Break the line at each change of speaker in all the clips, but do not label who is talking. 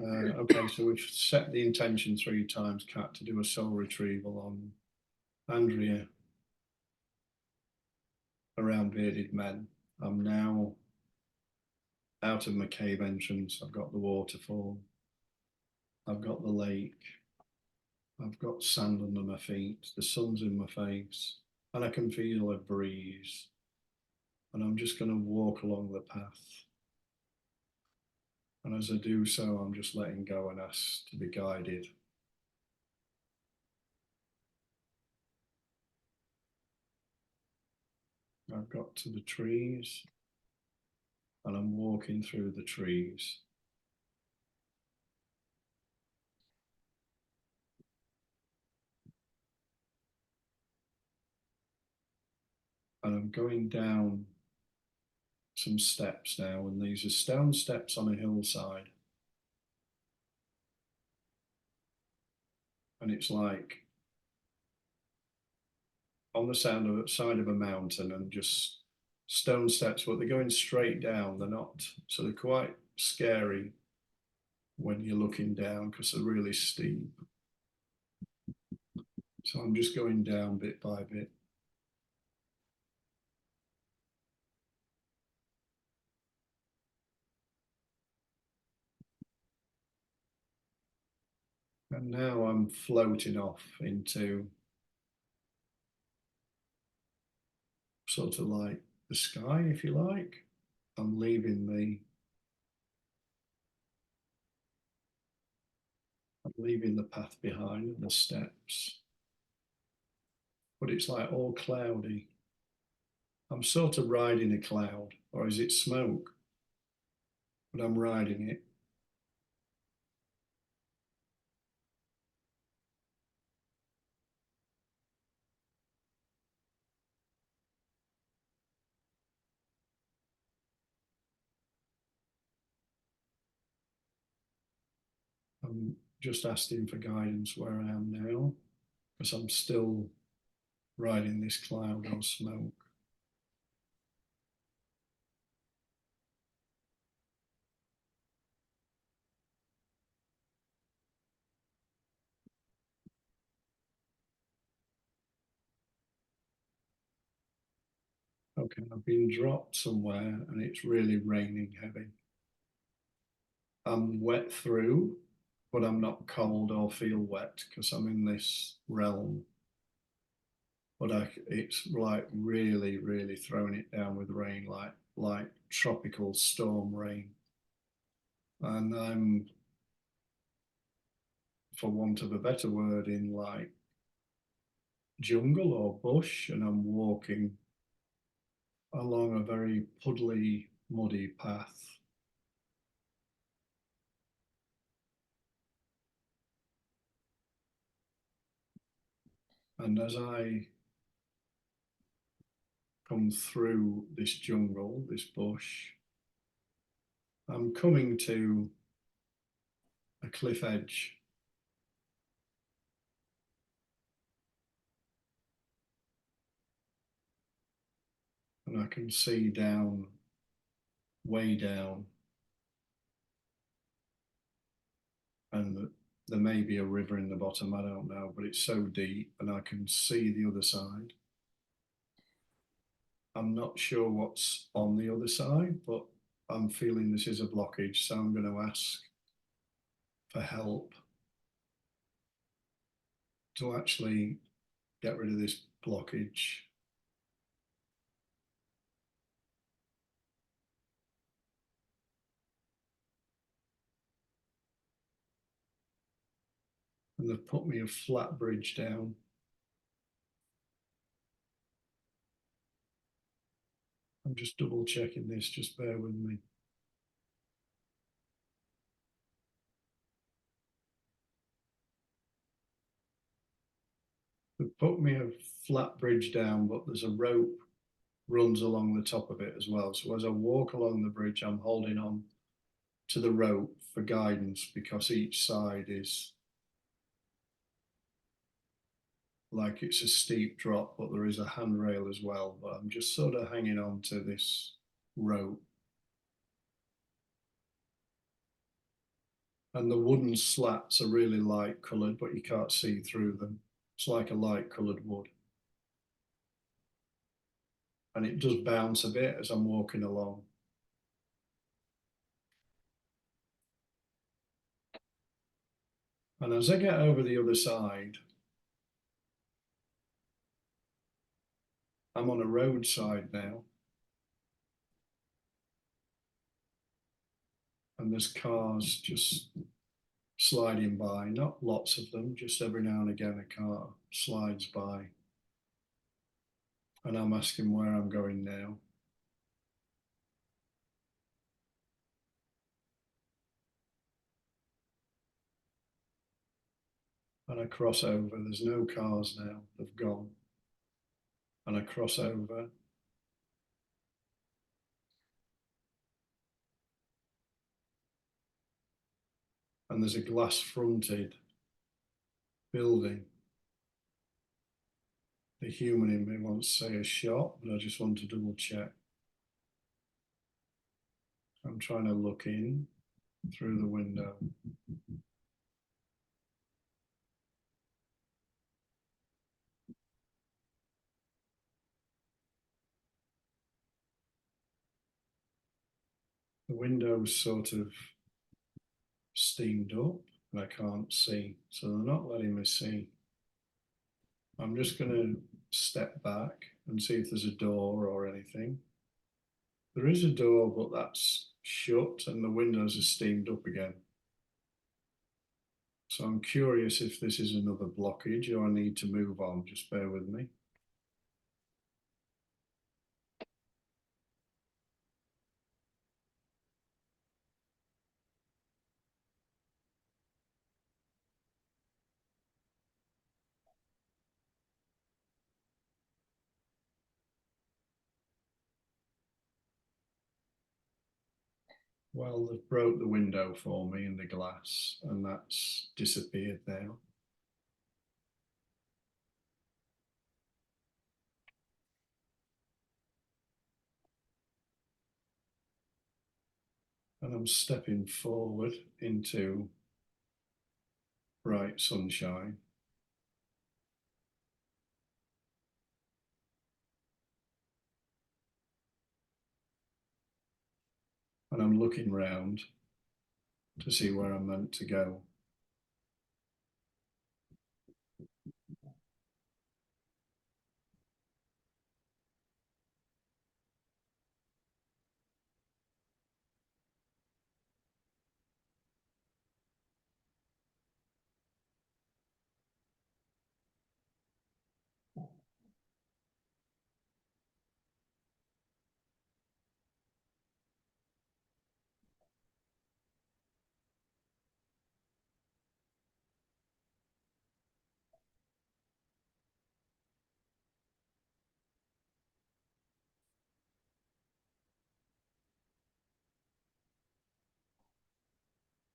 Okay, so we've set the intention 3 times, Cat, to do a soul retrieval on Andrea around bearded men. I'm now out of my cave entrance. I've got the waterfall. I've got the lake. I've got sand under my feet. The sun's in my face. And I can feel a breeze. And I'm just going to walk along the path. And as I do so, I'm just letting go and ask to be guided. I've got to the trees and I'm walking through the trees. And I'm going down some steps now, and these are stone steps on a hillside. And it's like on the side of a mountain, and just stone steps, but they're going straight down. They're not, so they're quite scary when you're looking down because they're really steep. So I'm just going down bit by bit. And now I'm floating off into sort of like the sky, if you like. I'm leaving the path behind, the steps. But it's like all cloudy. I'm sort of riding a cloud, or is it smoke? But I'm riding it. I'm just asking for guidance where I am now, because I'm still riding this cloud or smoke. Okay, I've been dropped somewhere and it's really raining heavy. I'm wet through, but I'm not cold or feel wet because I'm in this realm. But it's like really, really throwing it down with rain, like tropical storm rain. And I'm, for want of a better word, in like jungle or bush, and I'm walking along a very puddly, muddy path. And as I come through this jungle, this bush, I'm coming to a cliff edge. And I can see down, way down, and there may be a river in the bottom, I don't know, but it's so deep and I can see the other side. I'm not sure what's on the other side, but I'm feeling this is a blockage, so I'm going to ask for help to actually get rid of this blockage. And they've put me a flat bridge down. I'm just double checking this, just bear with me. They've put me a flat bridge down, but there's a rope runs along the top of it as well. So as I walk along the bridge, I'm holding on to the rope for guidance because each side is like it's a steep drop, but there is a handrail as well. But I'm just sort of hanging on to this rope. And the wooden slats are really light coloured, but you can't see through them. It's like a light coloured wood. And it does bounce a bit as I'm walking along. And as I get over the other side, I'm on a roadside now. And there's cars just sliding by, not lots of them, just every now and again a car slides by. And I'm asking where I'm going now. And I cross over, there's no cars now, they've gone. And I cross over. And there's a glass fronted building. The human in me wants to say a shop, but I just want to double check. I'm trying to look in through the window. The window's sort of steamed up and I can't see, so they're not letting me see. I'm just going to step back and see if there's a door or anything. There is a door, but that's shut and the windows are steamed up again. So I'm curious if this is another blockage or I need to move on. Just bear with me. Well, they've broke the window for me in the glass and that's disappeared now. And I'm stepping forward into bright sunshine. And I'm looking round to see where I'm meant to go.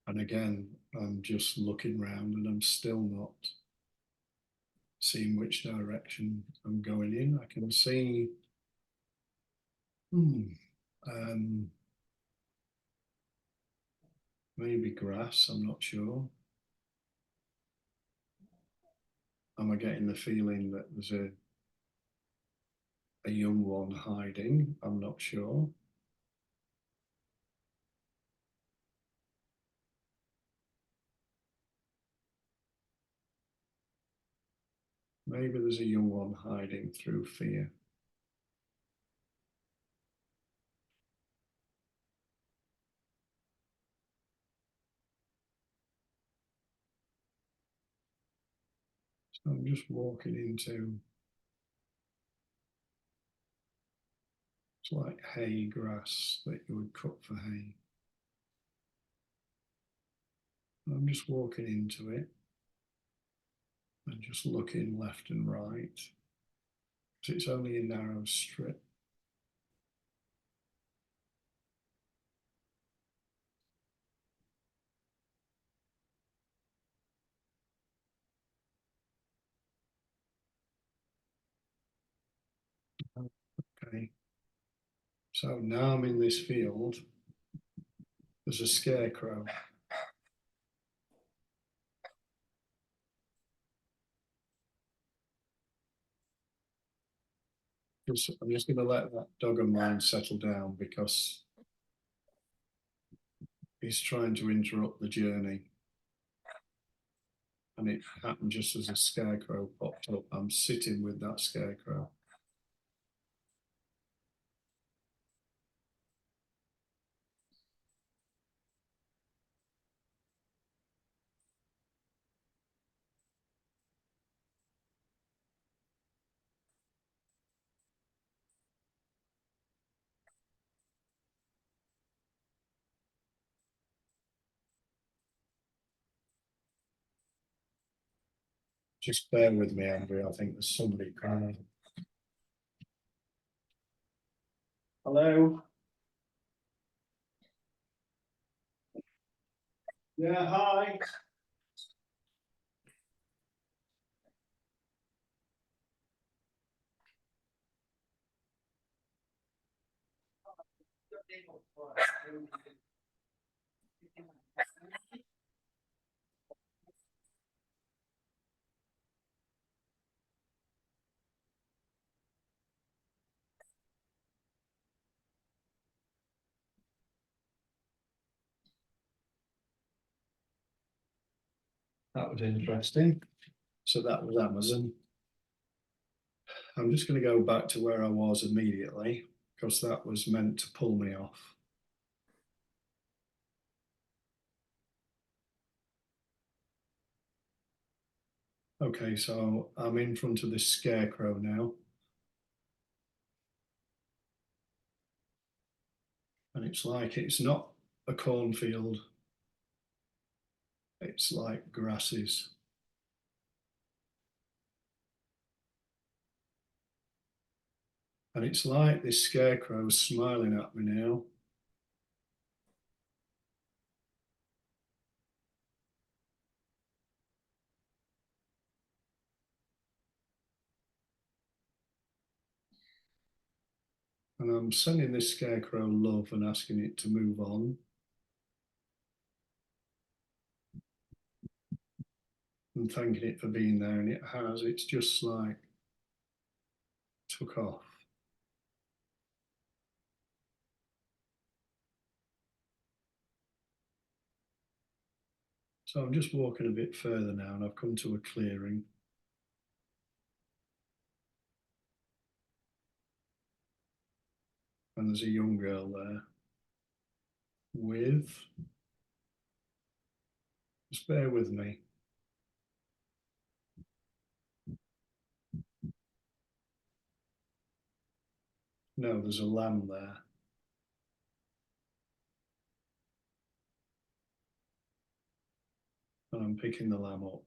And again, I'm just looking round and I'm still not seeing which direction I'm going in. I can see maybe grass, I'm not sure. Am I getting the feeling that there's a young one hiding? I'm not sure. Maybe there's a young one hiding through fear. So I'm just walking into, it's like hay grass that you would cut for hay. I'm just walking into it and just looking left and right. Because it's only a narrow strip. Okay. So now I'm in this field. There's a scarecrow. I'm just going to let that dog of mine settle down because he's trying to interrupt the journey. And it happened just as a scarecrow popped up. I'm sitting with that scarecrow. Just bear with me, Andrea. I think there's somebody coming. Hello? Yeah, hi. That was interesting. So that was Amazon. I'm just going to go back to where I was immediately because that was meant to pull me off. Okay, so I'm in front of this scarecrow now. And it's like it's not a cornfield. It's like grasses. And it's like this scarecrow smiling at me now. And I'm sending this scarecrow love and asking it to move on. And thanking it for being there. And it has, it's just like took off. So I'm just walking a bit further now and I've come to a clearing. And there's a young girl there with, just bear with me. No, there's a lamb there. And I'm picking the lamb up.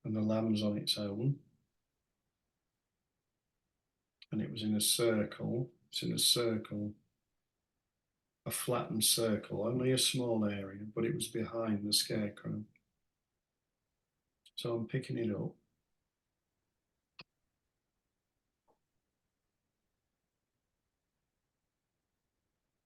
And the lamb's on its own. And it was in a circle. It's in a circle, a flattened circle, only a small area, but it was behind the scarecrow. So I'm picking it up.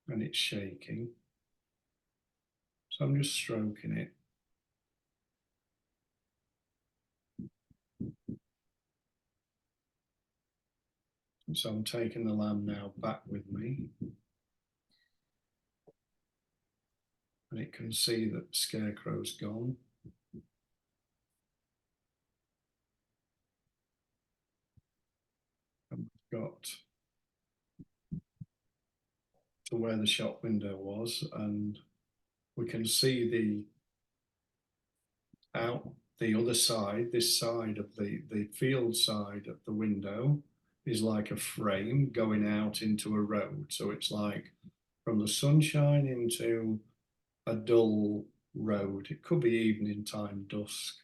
And it's shaking. So I'm just stroking it. And so I'm taking the lamb now back with me. And it can see that the scarecrow's gone. And we've got to where the shop window was, and we can see the other side, this side of the field side of the window is like a frame going out into a road. So it's like from the sunshine into a dull road. It could be evening time, dusk.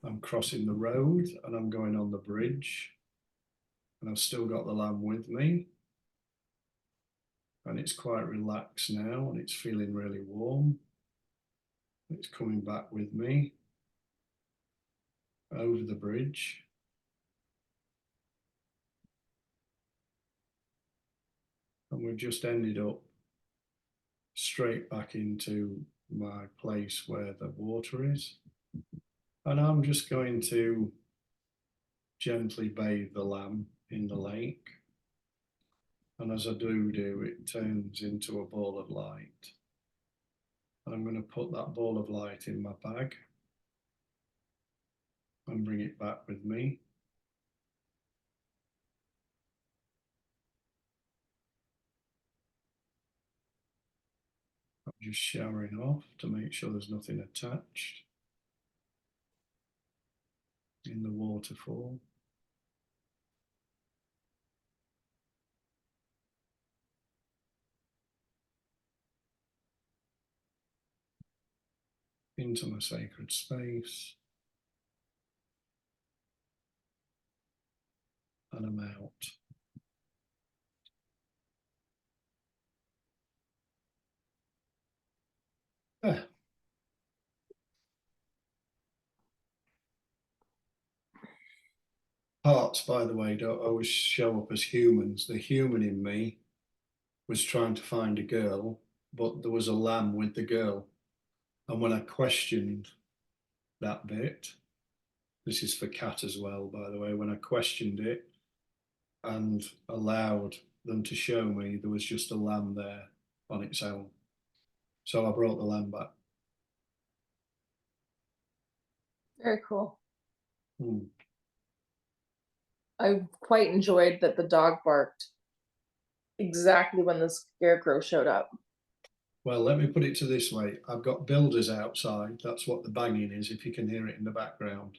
I'm crossing the road and I'm going on the bridge, and I've still got the lamb with me. And it's quite relaxed now and it's feeling really warm. It's coming back with me over the bridge. And we've just ended up straight back into my place where the water is. And I'm just going to gently bathe the lamb in the lake. And as I do, it turns into a ball of light. I'm going to put that ball of light in my bag and bring it back with me. I'm just showering off to make sure there's nothing attached in the waterfall. Into my sacred space. And I'm out. Ah. Parts, by the way, don't always show up as humans. The human in me was trying to find a girl, but there was a lamb with the girl. And when I questioned that bit, this is for Cat as well, by the way, when I questioned it and allowed them to show me, there was just a lamb there on its own. So I brought the lamb back.
Very cool.
Hmm.
I quite enjoyed that the dog barked exactly when the scarecrow showed up.
Well, let me put it to this way. I've got builders outside. That's what the banging is, if you can hear it in the background.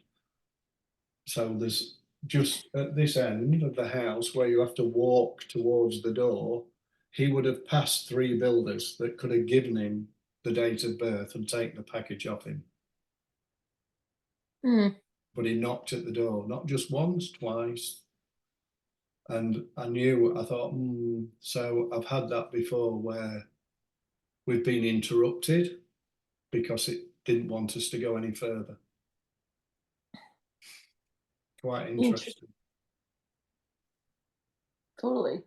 So there's just at this end of the house where you have to walk towards the door, he would have passed 3 builders that could have given him the date of birth and taken the package off him.
Mm.
But he knocked at the door, not just once, twice. And I knew, I thought, so I've had that before where we've been interrupted because it didn't want us to go any further. Quite interesting.
Totally.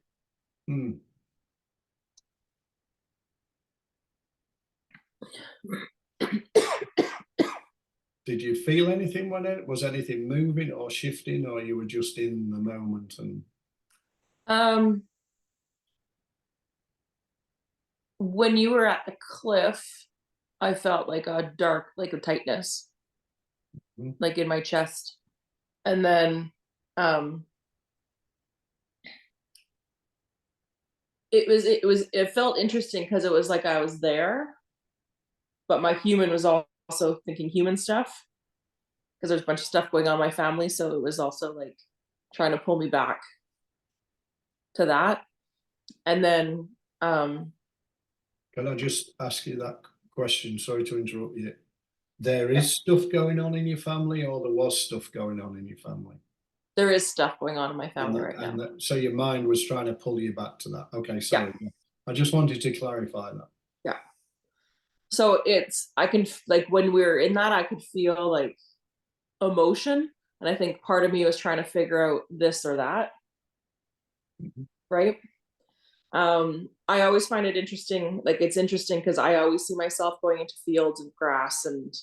Hmm. Did you feel anything when it was anything moving or shifting, or you were just in the moment? And
when you were at the cliff, I felt like a dark, like a tightness, like in my chest. And then it felt interesting because it was like I was there, but my human was also thinking human stuff because there's a bunch of stuff going on in my family. So it was also like trying to pull me back to that. And then
can I just ask you that question? Sorry to interrupt you. There is stuff going on in your family, or there was stuff going on in your family?
there is stuff going on in my family right now.
So your mind was trying to pull you back to that. Okay, sorry.
Yeah.
I just wanted to clarify that.
Yeah. So I can, like, when we were in that, I could feel like emotion. And I think part of me was trying to figure out this or that.
Mhm.
Right. I always find it interesting. Like, it's interesting because I always see myself going into fields and grass and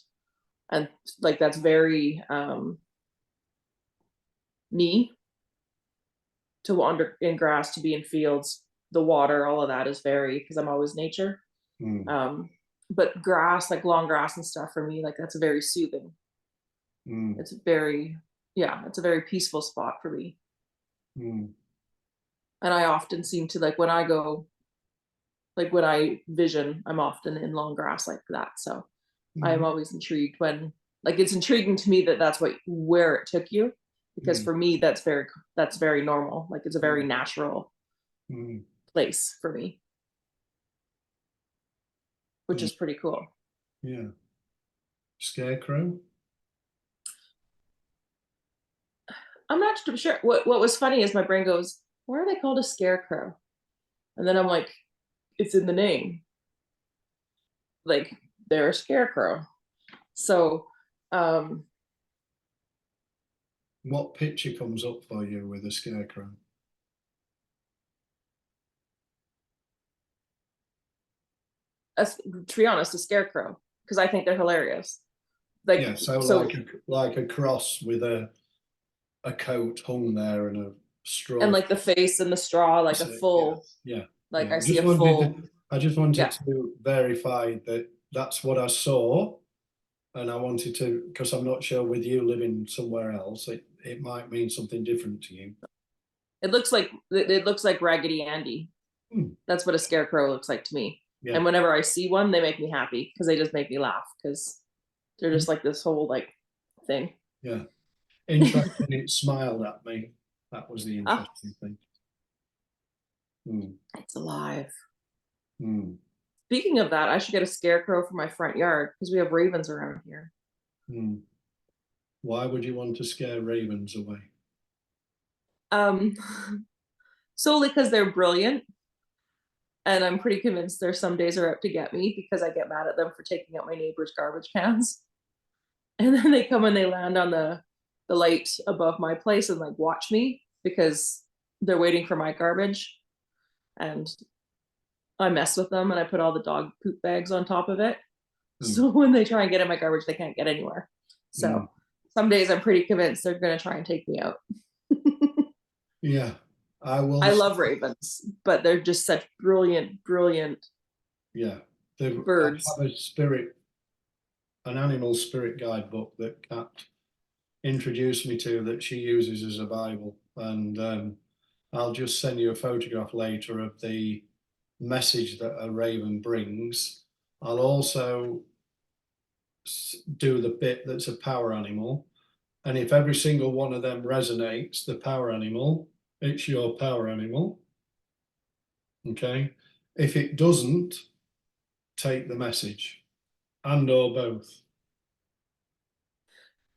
like that's very me, to wander in grass, to be in fields, the water, all of that is very, because I'm always nature.
Mm,
But grass, like long grass and stuff, for me, like that's very soothing.
mm,
It's very, yeah, it's a very peaceful spot for me.
mm,
And I often seem to, like, when I go, like when I vision, I'm often in long grass like that. So I'm
mm,
always intrigued when, like, it's intriguing to me that that's what, where it took you, because
mm,
for me that's very normal. Like, it's a very
mm,
natural
mm.
place for me, which
Mm.
is pretty cool.
Yeah. Scarecrow?
I'm not sure. What was funny is my brain goes, why are they called a scarecrow? And then I'm like, it's in the name. Like, they're a scarecrow. So um
What picture comes up for you with a scarecrow?
to be honest, a scarecrow, because I think they're hilarious. Like,
Yeah, so like a cross with a coat hung there and a
and
straw.
like the face and the straw, like a
So, yeah,
full,
yeah,
like
yeah.
I see a full,
I just wanted
yeah.
to verify that that's what I saw, and I wanted to, because I'm not sure with you living somewhere else, it might mean something different to you.
It looks like Raggedy Andy.
Hmm,
That's what a scarecrow looks like to me.
yeah,
And whenever I see one, they make me happy because they just make me laugh because they're just like this whole like thing.
yeah. Interesting. It smiled at me. That was the
Ah,
interesting thing. Hmm,
it's alive.
hmm,
Speaking of that, I should get a scarecrow for my front yard because we have ravens around here.
hmm. Why would you want to scare ravens away?
Um, solely because they're brilliant, and I'm pretty convinced there's some days are out to get me because I get mad at them for taking out my neighbor's garbage cans, and then they come and they land on the light above my place and like watch me because they're waiting for my garbage, and I mess with them and I put all the dog poop bags on top of it.
Hmm,
So when they try and get in my garbage, they can't get anywhere.
hmm.
So some days I'm pretty convinced they're going to try and take me out.
Yeah, I will.
I love ravens, but they're just such brilliant, brilliant
Yeah, I
birds.
have a spirit, an animal spirit guidebook that Kat introduced me to that she uses as a Bible, and I'll just send you a photograph later of the message that a raven brings. I'll also do the bit that's a power animal, and if every single one of them resonates, the power animal, it's your power animal. Okay, if it doesn't, take the message, and or both.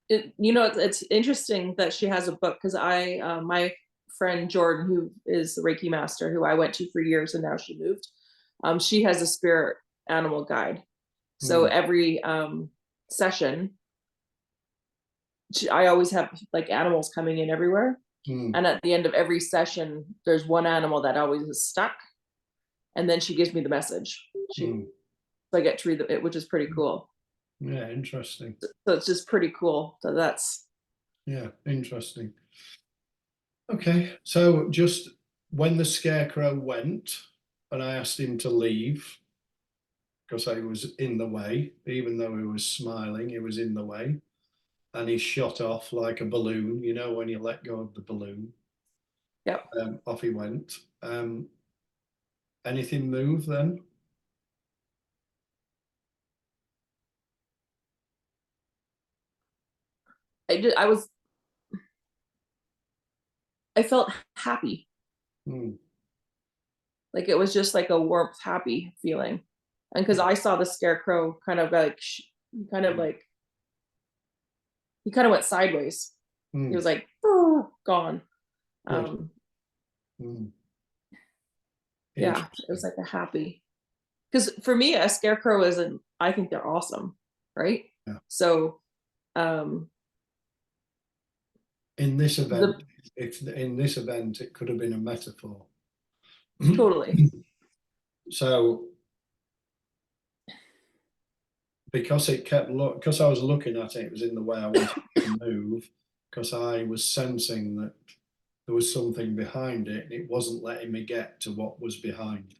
It's interesting that she has a book because my friend Jordan, who is the Reiki master, who I went to for years and now she moved, she has a spirit animal guide. So
Hmm,
every session, I always have like animals coming in everywhere.
hmm,
And at the end of every session, there's one animal that always is stuck. And then she gives me the message.
hmm.
So I get to read it, which is pretty cool.
Yeah, interesting.
So it's just pretty cool. So that's
Yeah, interesting. Okay, so just when the scarecrow went and I asked him to leave because I was in the way, even though he was smiling, he was in the way, and he shot off like a balloon, you know, when you let go of the balloon,
yep.
off he went. Anything move then?
I was I felt happy.
Hmm,
Like it was just like a warmth, happy feeling. And because
yeah,
I saw the scarecrow kind of like kind of like he kind of went sideways. He
hmm,
was like gone.
good.
Um,
Hmm,
yeah, it was
interesting.
like a happy. Because for me, a scarecrow isn't. I think they're awesome, right?
Yeah.
So um,
In this event,
the
if in this event it could have been a metaphor.
totally.
So because it kept because I was looking at it, it was in the way I wanted it to move, because I was sensing that there was something behind it and it wasn't letting me get to what was behind.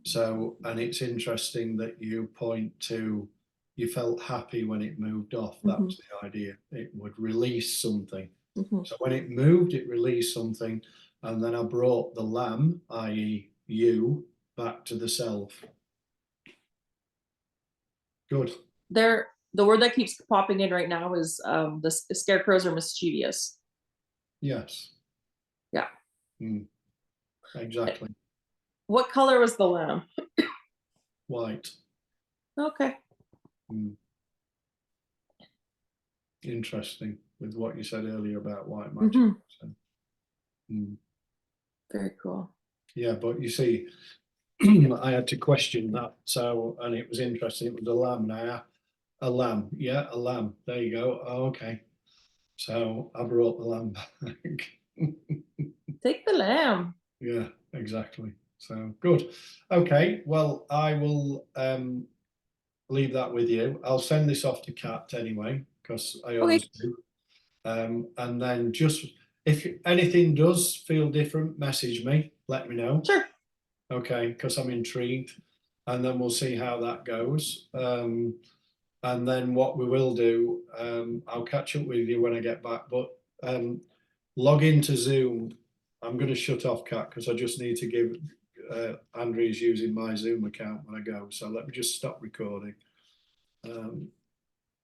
So, and it's interesting that you point to you felt happy when it moved off. That
Hmm.
was the idea. It would release something.
Hmm.
So when it moved, it released something. And then I brought the lamb, i.e., you, back to the self. Good.
They're the word that keeps popping in right now is the scarecrows are mischievous.
Yes.
Yeah.
Mm, exactly.
What color was the lamb?
White.
Okay.
Mm, interesting with what you said earlier about white magic.
Hmm.
So, mm,
Very cool.
yeah, but you see, I had to question that. So, and it was interesting. It was a lamb now. A lamb. Yeah, a lamb. There you go. Oh, okay. So I brought the lamb back.
Take the lamb.
Yeah, exactly. So good. Okay. Well, I will leave that with you. I'll send this off to Kat anyway, because I
Okay.
always do. And then just if anything does feel different, message me, let me know.
Sure.
Okay, because I'm intrigued, and then we'll see how that goes. And then what we will do, I'll catch up with you when I get back, but log into Zoom. I'm going to shut off Kat because I just need to give Andrea's using my Zoom account when I go. So let me just stop recording.